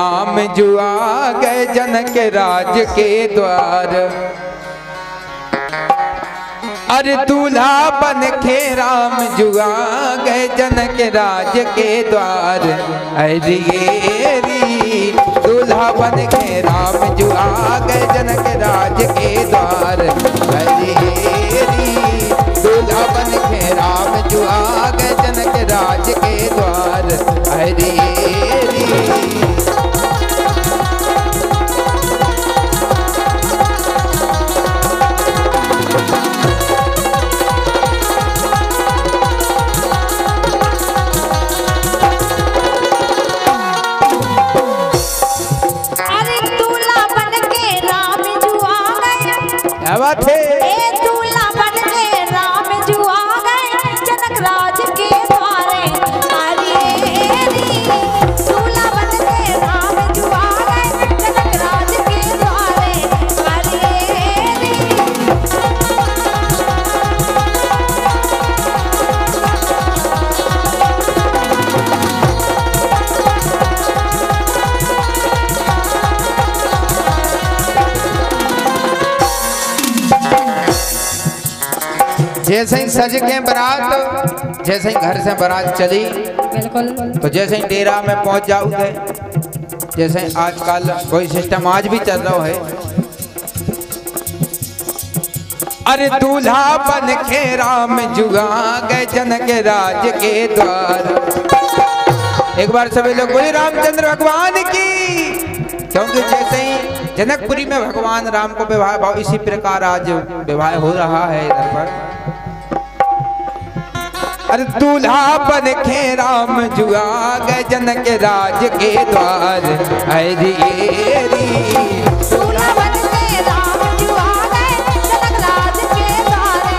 राम जुआ गए जनक राज के द्वार। अरे दूल्हा बन के राम जुआ गए जनक राज के द्वार। अरे दूल्हा बन के राम जुआ गए जनक राज के द्वार। अरे दूल्हा बन के राम जुआ गए जनक राज के द्वार। अरे बात है। दूल्हा बन के राम जुआ गए जनक राज के द्वारे। दूल्हा बन के राम जुआ गए जनक राज के द्वारे। जैसे ही सज के बारात, जैसे ही घर से बारात चली, बिल्कुल, तो जैसे ही डेरा में पहुंच जाओगे, जैसे आजकल कोई सिस्टम आज भी चल रहा है। अरे दूल्हा बन के राम जुआ गए जनक राज के द्वार। एक बार सभी लोग बोले रामचंद्र भगवान की। क्योंकि जैसे ही जनकपुरी में भगवान राम को विवाह भाव, इसी प्रकार आज विवाह हो रहा है इधर पर। अरे दूल्हा बन के राम जुआ गए जनक राज के द्वार। अरे दूल्हा बन के राम जुआ गए जनक राज के द्वारे।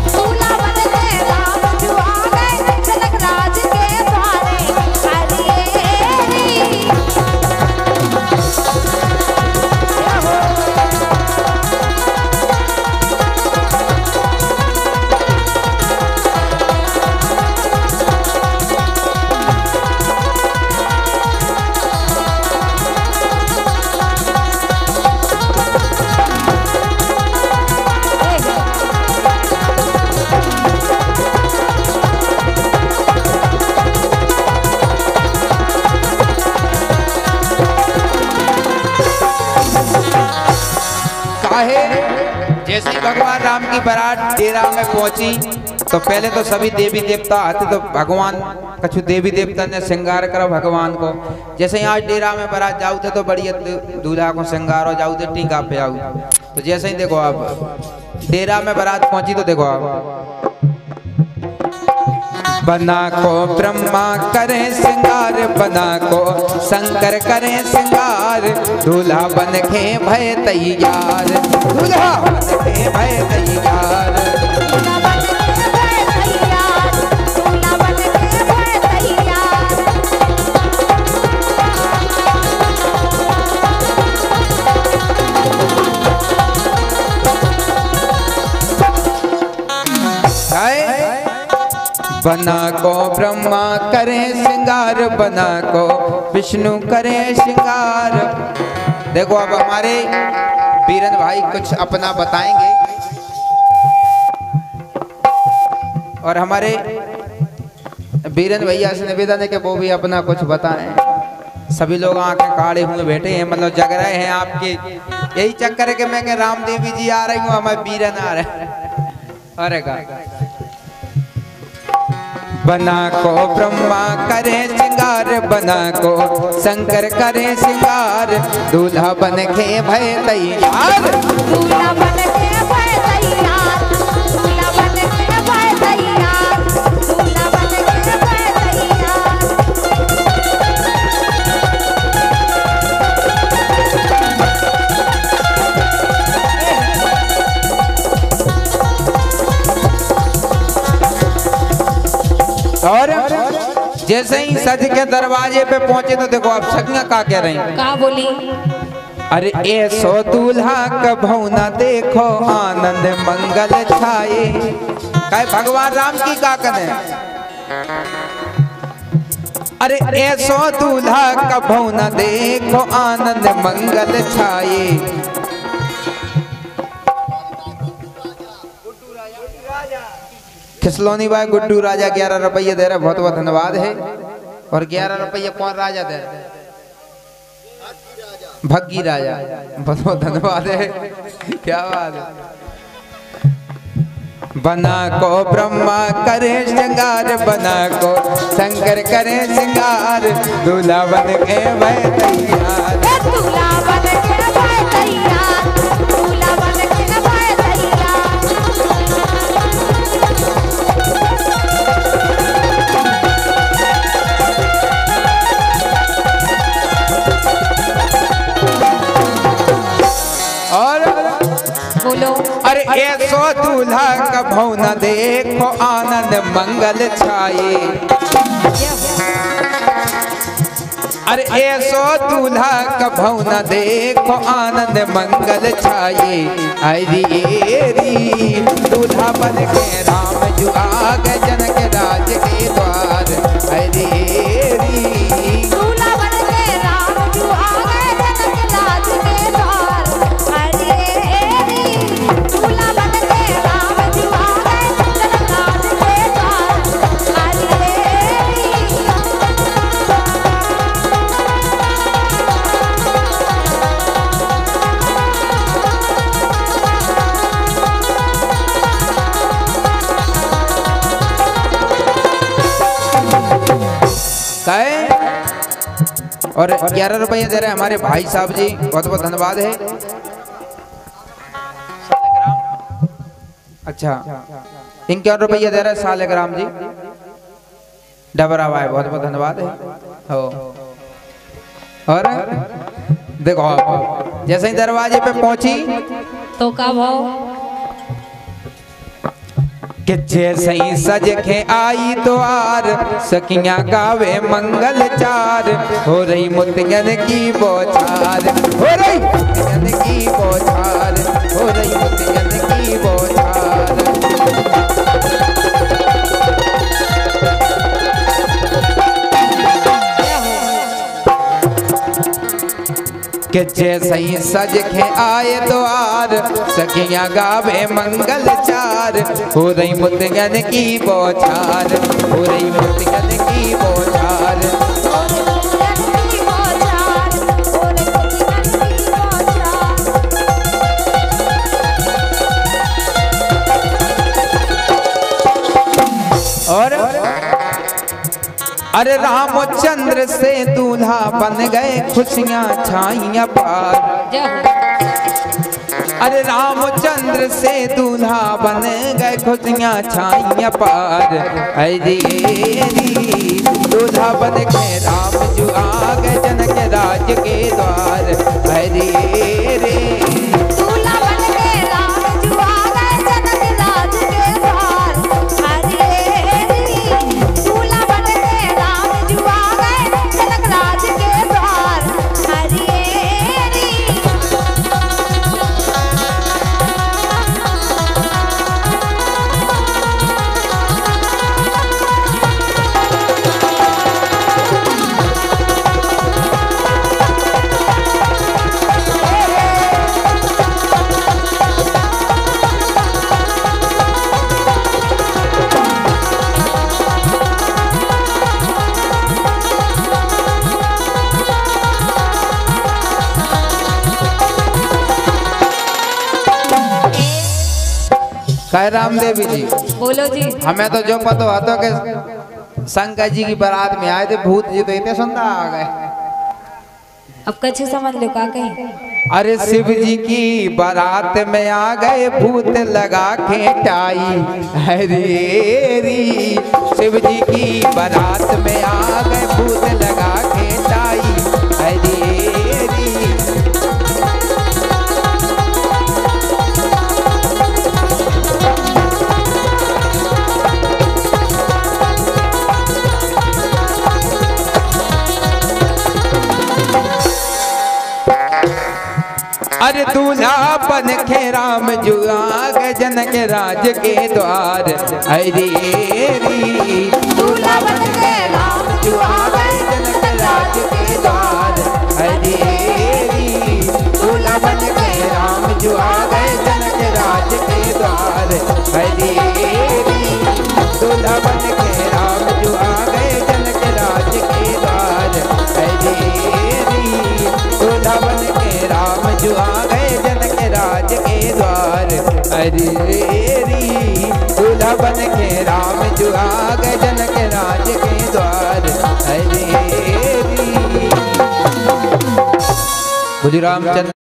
दूल्हा बन के राम जुआ गए जनक राज के द्वारे। जैसे ही भगवान राम की बारात डेरा में पहुंची, तो पहले तो सभी देवी देवता आते, तो भगवान कछु देवी देवता ने श्रृंगार करो भगवान को। जैसे ही आज डेरा में बारात जाऊ थे तो बढ़िया दूल्हा को श्रृंगार हो जाऊ थे, टीका पे जाऊ। तो जैसे ही देखो आप डेरा में बारात पहुंची, तो देखो आप बना को ब्रह्मा करे श्रृंगार, बना को शंकर करे श्रृंगार। दूल्हा बन के भय तैयार, दूल्हा बन के भय तैयार। दूल्हा बन के भय तैयार, दूल्हा बन के भय तैयार। बना को ब्रह्मा करे श्रृंगार, बना को विष्णु करे श्रृंगार। देखो अब हमारे बीरन भाई कुछ अपना बताएंगे, और हमारे बीरन भैया से निवेदन है कि वो भी अपना कुछ बताएं। सभी लोग आंखें काड़े हुए बैठे हैं, मतलब जग रहे हैं आपके यही चक्कर है कि मैं कि राम देवी जी आ रही हूँ, हमारे बीरन आ रहे हैं। अरे गा बना को ब्रह्मा करे श्रृंगार, बना को शंकर करे श्रृंगार। दूल्हा बन के भय तैयार, दूल्हा बन के भय तैयार, दूल्हा बन के भय तैयार, दूल्हा बन के भय तैयार। और जैसे ही सज के दरवाजे पे पहुंचे, तो देखो आप सखियां का कह रही हैं। का बोली? अरे ऐसो दूल्हा कभू न देखो, आनंद मंगल छाए। कहे भगवान राम की का कने अरे ऐसो दूल्हा कभू न देखो आनंद मंगल छाए। खिसलोनी भाई गुड्डू राजा 11 रुपये दे रहे, बहुत बहुत धन्यवाद है। और 11 रुपये कौन राजा दे रहे? भग्गी राजा, बहुत बहुत धन्यवाद है। क्या बात है। बना को ब्रह्मा करे श्रृंगार, बना को शंकर करे श्रृंगार, दूल्हा बन के मैं तैयार, दूल्हा बन के मैं तैयार, दूल्हा बन के मैं तैयार। और बोलो। अरे ऐसो दूल्हा कभू न देखो आनंद मंगल छाए। अरे ऐसो दूल्हा कभू न देखो आनंद मंगल छाए। हरी दूल्हा बन के राम जो आ गए जनक राज के द्वार। हरी दूल्हा बन के राम जो आ गए जनक राज के द्वार। दूल्हा बन के राम जो आ गए जनक राज के द्वार। और 11 रुपये दे रहे हमारे भाई साहब जी, बहुत बहुत धन्यवाद है। अच्छा 51 रुपये दे रहे सालेग्राम जी, डबरा भाई, बहुत बहुत धन्यवाद है। हो और देखो जैसे ही दरवाजे पे पहुंची तो का भाव कि जैसे ही सज के आई द्वार, सखियां गावे मंगल चार। हो रही मोतियन की बौछार, हो रही मोतियन की बौछार, हो रही मोतियन की बौछार। कि जैसे ही सज के आए द्वार, सखियां गावे मंगल चार। हो रही मोतियन की बौछार, हो रही मोतियन की बौछार। और अरे रामचंद्र से दूल्हा बन गए, खुशियां छाइयां पार। अरे रामचंद्र से दूल्हा बन गए, खुशियां छाइयां पार। अरे दूल्हा बन के राम जो आ गए जनक राज के द्वार। अरे दूल्हा बन के राम जो आ गए जनक राज के द्वार। दूल्हा बन के राम जो आ गए जनक राज के द्वार। कह रामदेवी जी, बोलो जी। हमें तो जो पता हुआ कि शंकर जी की बारात में आए थे भूत जी, तो इतने सुंदर आ गए। अब कच्छ समझ लो का कहीं। अरे शिव जी की बारात में आ गए भूत लगा के टाई। अरे शिव जी की बारात में आ गए भूत लगा के टाई। अरे अरे दूल्हा बन के राम जो आ गए जनक राज के द्वार। अरे दूल्हा बन के राम जो आ गए हरी दूल्हा बन के राम जो आ गए जनक राज के द्वार। हरी दूल्हा बन के राम जो आ गए जनक राज के द्वार। हरी दूल्हा बन के राम जो आ गए जनक राज के द्वार। हरी बोलिए रामचंद्र।